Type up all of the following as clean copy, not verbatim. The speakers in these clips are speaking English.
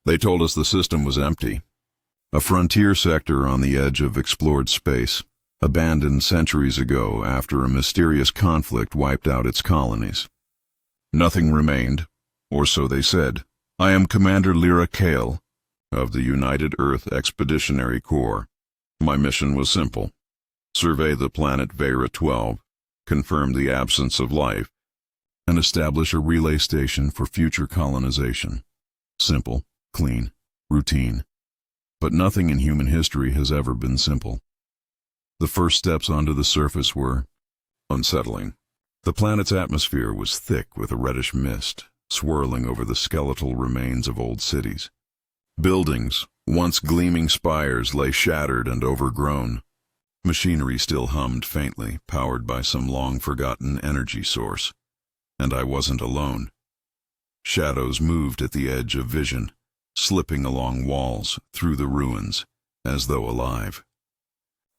They told us the system was empty. A frontier sector on the edge of explored space, abandoned centuries ago after a mysterious conflict wiped out its colonies. Nothing remained, or so they said. I am Commander Lyra Kale of the United Earth Expeditionary Corps. My mission was simple. Survey the planet Vera 12, confirm the absence of life, and establish a relay station for future colonization. Simple, clean, routine. But nothing in human history has ever been simple. The first steps onto the surface were unsettling. The planet's atmosphere was thick with a reddish mist, swirling over the skeletal remains of old cities. Buildings, once gleaming spires, lay shattered and overgrown. Machinery still hummed faintly, powered by some long-forgotten energy source. And I wasn't alone. Shadows moved at the edge of vision, slipping along walls, through the ruins, as though alive.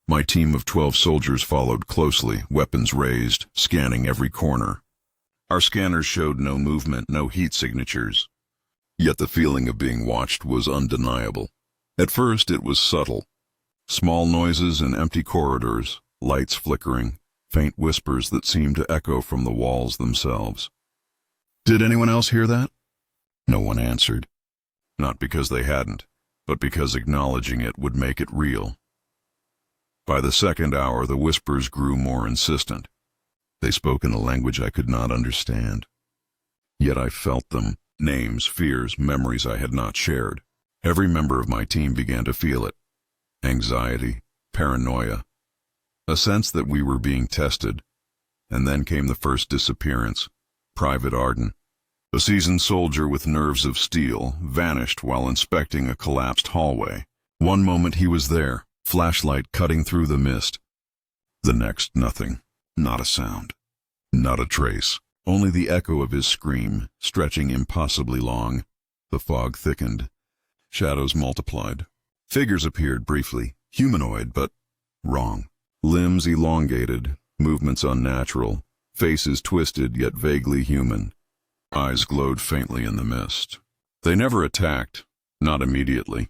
My team of 12 soldiers followed closely, weapons raised, scanning every corner. Our scanners showed no movement, no heat signatures. Yet the feeling of being watched was undeniable. At first it was subtle. Small noises in empty corridors, lights flickering, faint whispers that seemed to echo from the walls themselves. Did anyone else hear that? No one answered. Not because they hadn't, but because acknowledging it would make it real. By the second hour, the whispers grew more insistent. They spoke in a language I could not understand. Yet I felt them, names, fears, memories I had not shared. Every member of my team began to feel it. Anxiety, paranoia, a sense that we were being tested. And then came the first disappearance. Private Arden, a seasoned soldier with nerves of steel, vanished while inspecting a collapsed hallway. One moment he was there, flashlight cutting through the mist. The next, nothing. Not a sound. Not a trace. Only the echo of his scream, stretching impossibly long. The fog thickened. Shadows multiplied. Figures appeared briefly, humanoid, but wrong. Limbs elongated, movements unnatural, faces twisted yet vaguely human. Eyes glowed faintly in the mist. They never attacked, not immediately.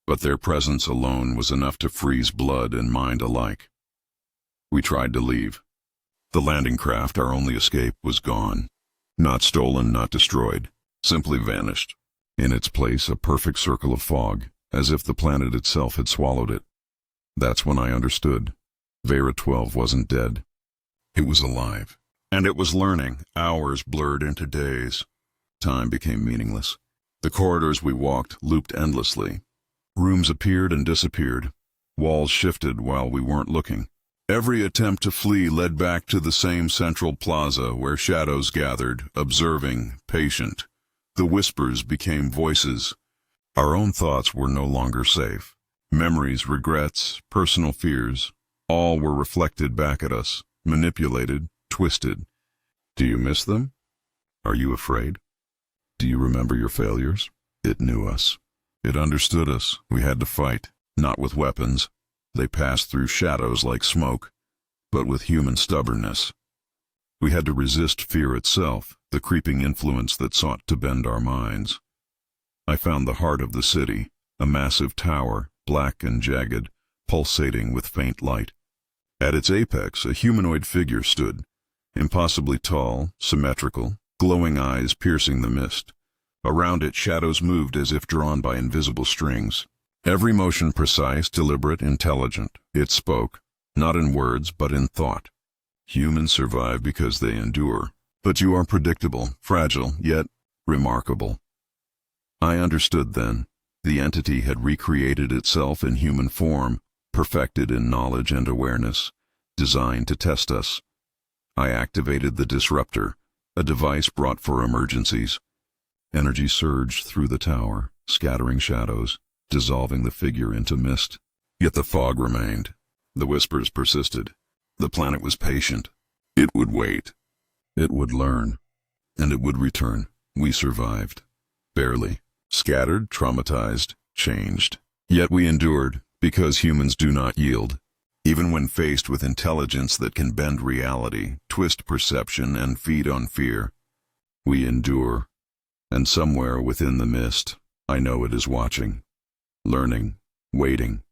But their presence alone was enough to freeze blood and mind alike. We tried to leave. The landing craft, our only escape, was gone. Not stolen, not destroyed, simply vanished. In its place, a perfect circle of fog, as if the planet itself had swallowed it. That's when I understood. Vera 12 wasn't dead. It was alive. And it was learning. Hours blurred into days. Time became meaningless. The corridors we walked looped endlessly. Rooms appeared and disappeared. Walls shifted while we weren't looking. Every attempt to flee led back to the same central plaza where shadows gathered, observing, patient. The whispers became voices. Our own thoughts were no longer safe. Memories, regrets, personal fears, all were reflected back at us, manipulated, twisted. Do you miss them? Are you afraid? Do you remember your failures? It knew us. It understood us. We had to fight, not with weapons. They passed through shadows like smoke, but with human stubbornness. We had to resist fear itself, the creeping influence that sought to bend our minds. I found the heart of the city, a massive tower, black and jagged, pulsating with faint light. At its apex, a humanoid figure stood, impossibly tall, symmetrical, glowing eyes piercing the mist. Around it, shadows moved as if drawn by invisible strings. Every motion precise, deliberate, intelligent. It spoke, not in words, but in thought. Humans survive because they endure. But you are predictable, fragile, yet remarkable. I understood then. The entity had recreated itself in human form, perfected in knowledge and awareness, designed to test us. I activated the disruptor, a device brought for emergencies. Energy surged through the tower, scattering shadows, dissolving the figure into mist. Yet the fog remained. The whispers persisted. The planet was patient. It would wait. It would learn. And it would return. We survived. Barely. Scattered, traumatized, changed. Yet we endured, because humans do not yield. Even when faced with intelligence that can bend reality, twist perception, and feed on fear, we endure. And somewhere within the mist, I know it is watching, learning, waiting.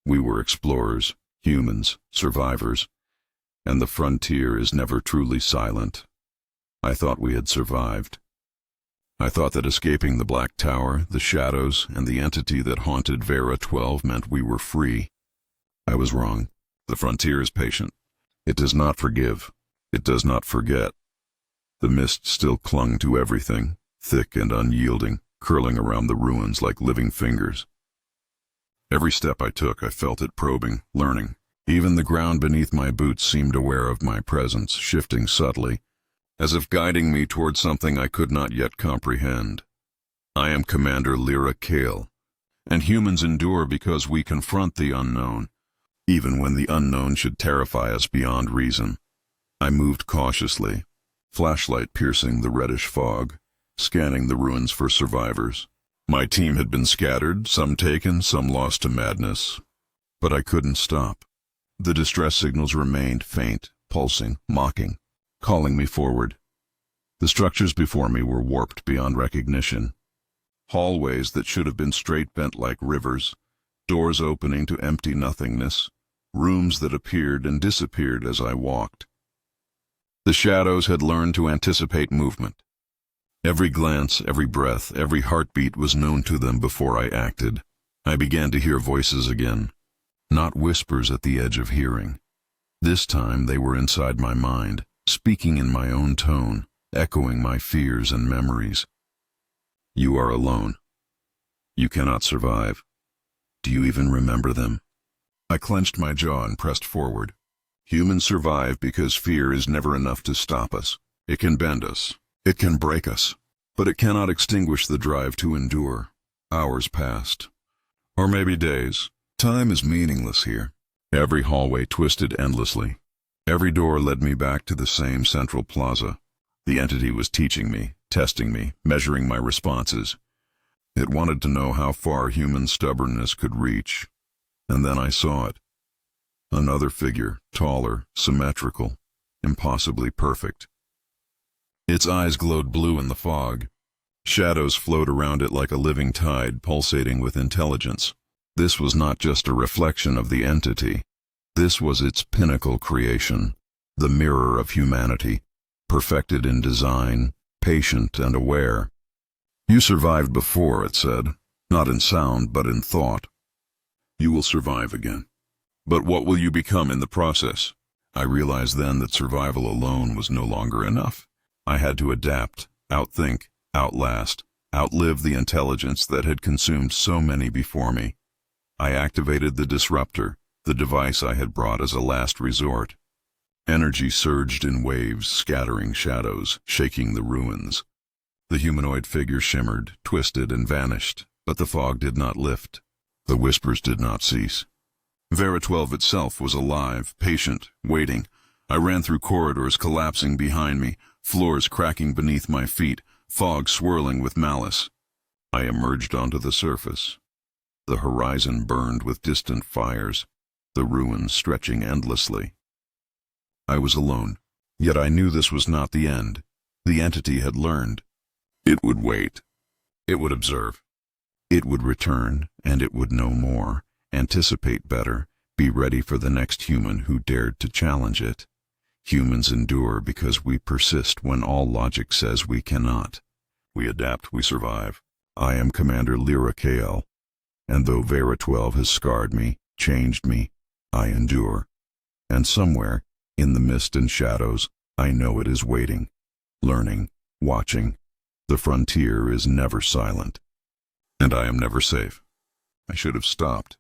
We were explorers, humans, survivors, and the frontier is never truly silent. I thought we had survived. I thought that escaping the Black Tower, the shadows, and the entity that haunted Vera 12 meant we were free. I was wrong. The frontier is patient. It does not forgive. It does not forget. The mist still clung to everything, thick and unyielding, curling around the ruins like living fingers. Every step I took, I felt it probing, learning. Even the ground beneath my boots seemed aware of my presence, shifting subtly, as if guiding me toward something I could not yet comprehend. I am Commander Lyra Kale, and humans endure because we confront the unknown, even when the unknown should terrify us beyond reason. I moved cautiously, flashlight piercing the reddish fog, scanning the ruins for survivors. My team had been scattered, some taken, some lost to madness. But I couldn't stop. The distress signals remained faint, pulsing, mocking, calling me forward. The structures before me were warped beyond recognition. Hallways that should have been straight bent like rivers, doors opening to empty nothingness, rooms that appeared and disappeared as I walked. The shadows had learned to anticipate movement. Every glance, every breath, every heartbeat was known to them before I acted. I began to hear voices again, not whispers at the edge of hearing. This time they were inside my mind, speaking in my own tone, echoing my fears and memories. You are alone. You cannot survive. Do you even remember them? I clenched my jaw and pressed forward. Humans survive because fear is never enough to stop us. It can bend us. It can break us. But it cannot extinguish the drive to endure. Hours passed. Or maybe days. Time is meaningless here. Every hallway twisted endlessly. Every door led me back to the same central plaza. The entity was teaching me, testing me, measuring my responses. It wanted to know how far human stubbornness could reach. And then I saw it. Another figure, taller, symmetrical, impossibly perfect. Its eyes glowed blue in the fog. Shadows flowed around it like a living tide, pulsating with intelligence. This was not just a reflection of the entity. This was its pinnacle creation, the mirror of humanity, perfected in design, patient and aware. You survived before, it said, not in sound but in thought. You will survive again. But what will you become in the process? I realized then that survival alone was no longer enough. I had to adapt, outthink, outlast, outlive the intelligence that had consumed so many before me. I activated the disruptor, the device I had brought as a last resort. Energy surged in waves, scattering shadows, shaking the ruins. The humanoid figure shimmered, twisted, and vanished, but the fog did not lift. The whispers did not cease. Vera 12 itself was alive, patient, waiting. I ran through corridors collapsing behind me, floors cracking beneath my feet, fog swirling with malice. I emerged onto the surface. The horizon burned with distant fires, the ruins stretching endlessly. I was alone, yet I knew this was not the end. The entity had learned. It would wait. It would observe. It would return, and it would know more, anticipate better, be ready for the next human who dared to challenge it. Humans endure because we persist when all logic says we cannot. We adapt, we survive. I am Commander Lyra Kale, and though Vera 12 has scarred me, changed me, I endure. And somewhere, in the mist and shadows, I know it is waiting, learning, watching. The frontier is never silent. And I am never safe. I should have stopped.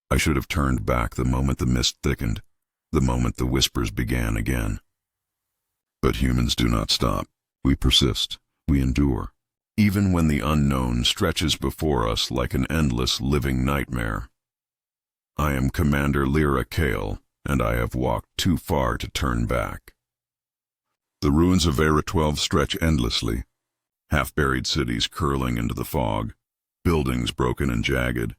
I should have turned back the moment the mist thickened, the moment the whispers began again. But humans do not stop. We persist. We endure. Even when the unknown stretches before us like an endless living nightmare. I am Commander Lyra Kale, and I have walked too far to turn back. The ruins of Vera 12 stretch endlessly, half-buried cities curling into the fog, buildings broken and jagged,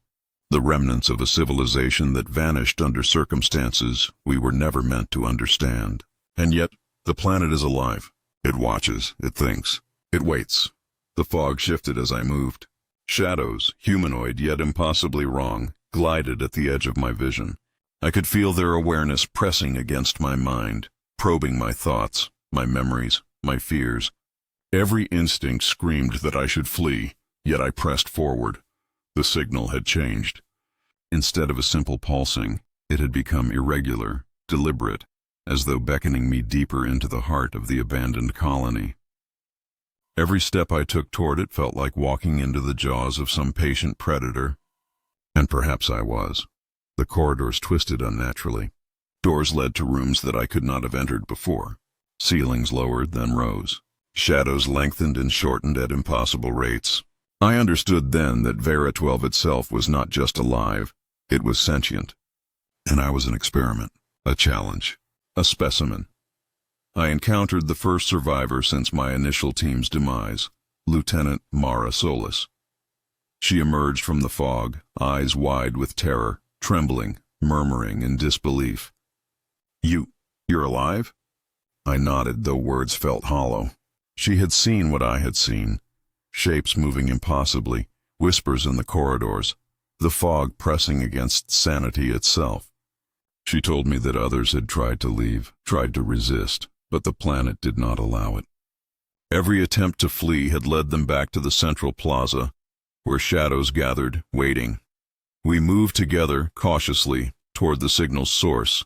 the remnants of a civilization that vanished under circumstances we were never meant to understand. And yet, the planet is alive. It watches, it thinks, it waits. The fog shifted as I moved. Shadows, humanoid yet impossibly wrong, glided at the edge of my vision. I could feel their awareness pressing against my mind, probing my thoughts, my memories, my fears. Every instinct screamed that I should flee, yet I pressed forward. The signal had changed. Instead of a simple pulsing, it had become irregular, deliberate, as though beckoning me deeper into the heart of the abandoned colony. Every step I took toward it felt like walking into the jaws of some patient predator. And perhaps I was. The corridors twisted unnaturally. Doors led to rooms that I could not have entered before. Ceilings lowered, then rose. Shadows lengthened and shortened at impossible rates. I understood then that Vera 12 itself was not just alive, it was sentient. And I was an experiment, a challenge, a specimen. I encountered the first survivor since my initial team's demise, Lieutenant Mara Solis. She emerged from the fog, eyes wide with terror, trembling, murmuring in disbelief. You're alive?" I nodded, though words felt hollow. She had seen what I had seen. Shapes moving impossibly, whispers in the corridors, the fog pressing against sanity itself. She told me that others had tried to leave, tried to resist, but the planet did not allow it. Every attempt to flee had led them back to the central plaza, where shadows gathered, waiting. We moved together, cautiously, toward the signal's source.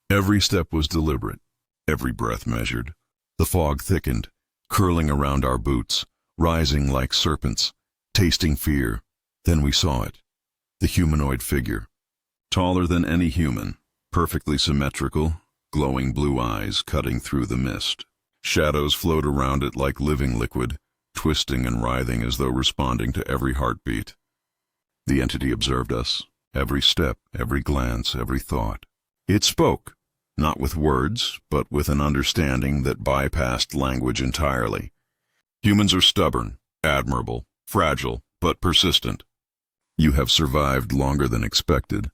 Every step was deliberate, every breath measured. The fog thickened, curling around our boots, rising like serpents, tasting fear. Then we saw it, the humanoid figure. Taller than any human, perfectly symmetrical, glowing blue eyes cutting through the mist. Shadows flowed around it like living liquid, twisting and writhing as though responding to every heartbeat. The entity observed us, every step, every glance, every thought. It spoke, not with words, but with an understanding that bypassed language entirely. Humans are stubborn, admirable, fragile, but persistent. You have survived longer than expected.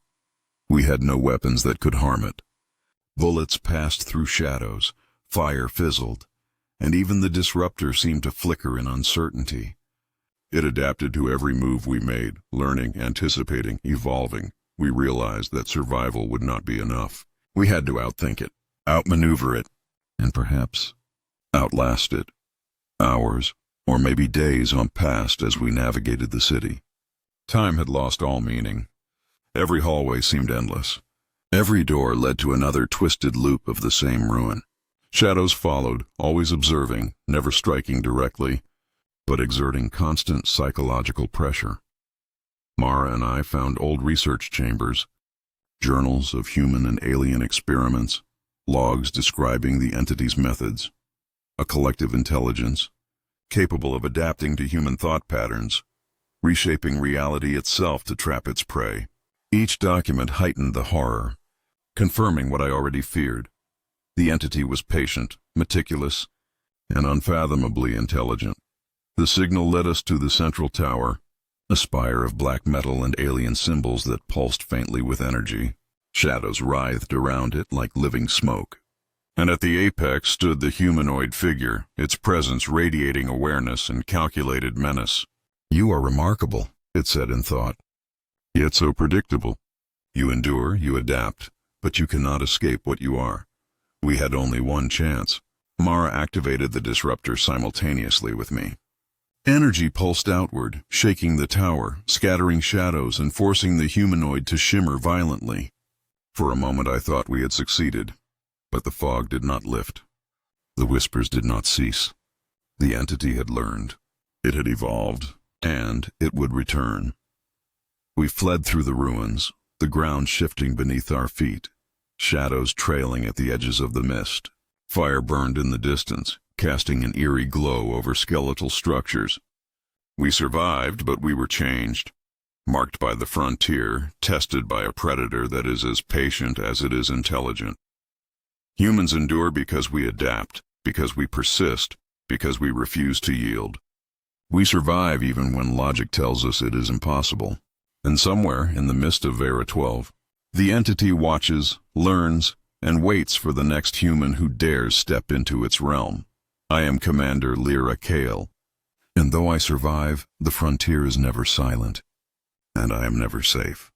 We had no weapons that could harm it. Bullets passed through shadows, fire fizzled, and even the disruptor seemed to flicker in uncertainty. It adapted to every move we made, learning, anticipating, evolving. We realized that survival would not be enough. We had to outthink it, outmaneuver it, and perhaps outlast it. Hours, or maybe days, passed as we navigated the city. Time had lost all meaning. Every hallway seemed endless. Every door led to another twisted loop of the same ruin. Shadows followed, always observing, never striking directly, but exerting constant psychological pressure. Mara and I found old research chambers, journals of human and alien experiments, logs describing the entity's methods, a collective intelligence, capable of adapting to human thought patterns, reshaping reality itself to trap its prey. Each document heightened the horror, confirming what I already feared. The entity was patient, meticulous, and unfathomably intelligent. The signal led us to the central tower, a spire of black metal and alien symbols that pulsed faintly with energy. Shadows writhed around it like living smoke. And at the apex stood the humanoid figure, its presence radiating awareness and calculated menace. "You are remarkable," it said in thought. "Yet so predictable. You endure, you adapt, but you cannot escape what you are." We had only one chance. Mara activated the disruptor simultaneously with me. Energy pulsed outward, shaking the tower, scattering shadows and forcing the humanoid to shimmer violently. For a moment I thought we had succeeded, but the fog did not lift. The whispers did not cease. The entity had learned. It had evolved, and it would return. We fled through the ruins, the ground shifting beneath our feet, shadows trailing at the edges of the mist. Fire burned in the distance, casting an eerie glow over skeletal structures. We survived, but we were changed, marked by the frontier, tested by a predator that is as patient as it is intelligent. Humans endure because we adapt, because we persist, because we refuse to yield. We survive even when logic tells us it is impossible. And somewhere in the midst of Vera 12, the entity watches, learns, and waits for the next human who dares step into its realm. I am Commander Lyra Kale, And though I survive, the frontier is never silent, and I am never safe.